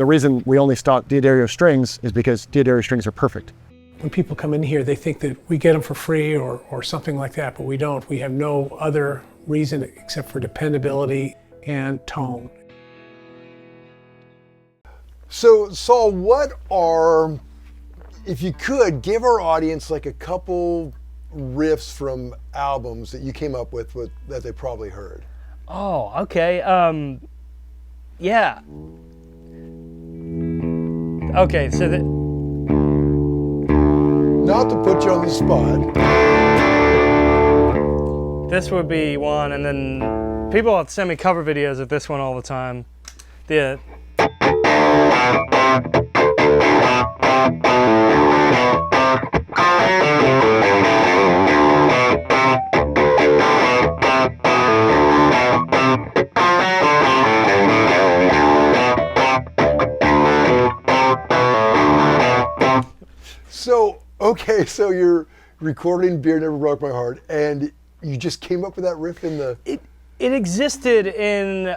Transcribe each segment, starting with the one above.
The reason we only stock D'Addario strings is because D'Addario strings are perfect. When people come in here, they think that we get them for free or something like that, but we don't. We have no other reason except for dependability and tone. So, Sol, what are, if you could, give our audience like a couple riffs from albums that you came up with that they probably heard. Oh, okay. Yeah. Okay, so Not to put you on the spot. this would be one, and then people send me cover videos of this one all the time. The So you're recording Beer Never Broke My Heart, and you just came up with that riff in the... It existed in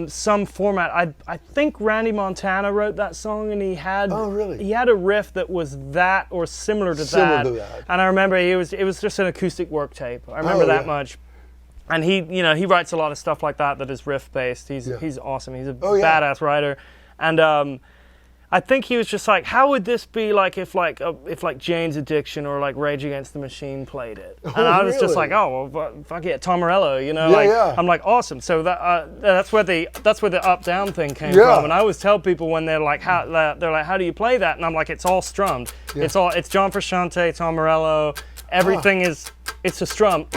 some format. I think Randy Montana wrote that song, and he had he had a riff that was that or similar to that. And I remember it was just an acoustic work tape. I remember that much. And he writes a lot of stuff like that is riff based. He's awesome. He's a badass writer. And I think he was just like, how would this be like if Jane's Addiction or like Rage Against the Machine played it? And I was just like, oh well, fuck it, Tom Morello, I'm like, awesome. So that's where the up down thing came from. And I always tell people when they're like, how do you play that? And I'm like, it's all strummed. It's John Frusciante, Tom Morello. Everything it's a strum.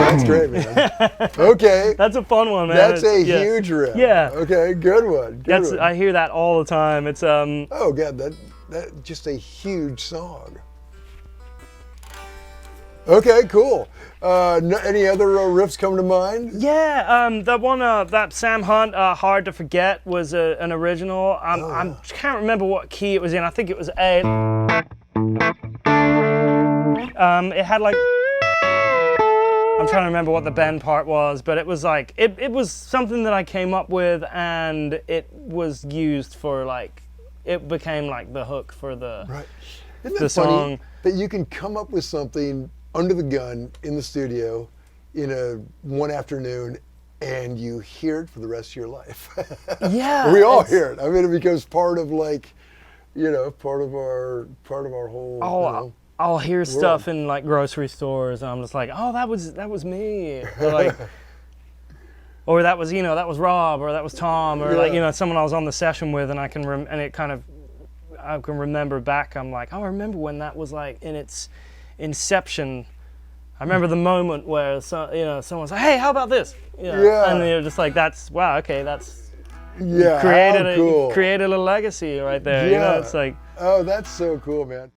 That's great, man. Okay. That's a fun one, man. That's a huge riff. Yeah. Okay, good one. Good one. I hear that all the time. It's Oh god, that just a huge song. Okay, cool. Any other riffs come to mind? Yeah, that one, that Sam Hunt, Hard to Forget, was an original. I can't remember what key it was in. I think it was A. It had like, I'm trying to remember what the bend part was, but it was like, it was something that I came up with, and it was used for like, it became like the hook for the, Isn't that funny that you can come up with something under the gun in the studio in one afternoon and you hear it for the rest of your life? Yeah. We all hear it. I mean, it becomes part of like, part of our whole, I'll hear world. stuff in like grocery stores, and I'm just like, oh, that was me. Or like, or that was Rob, or that was Tom, or like someone I was on the session with, and I can I can remember back. I'm like, oh, I remember when that was like in its inception. I remember the moment where someone's like, hey, how about this? And you're just like, that's created a legacy right there. It's like, oh, that's so cool, man.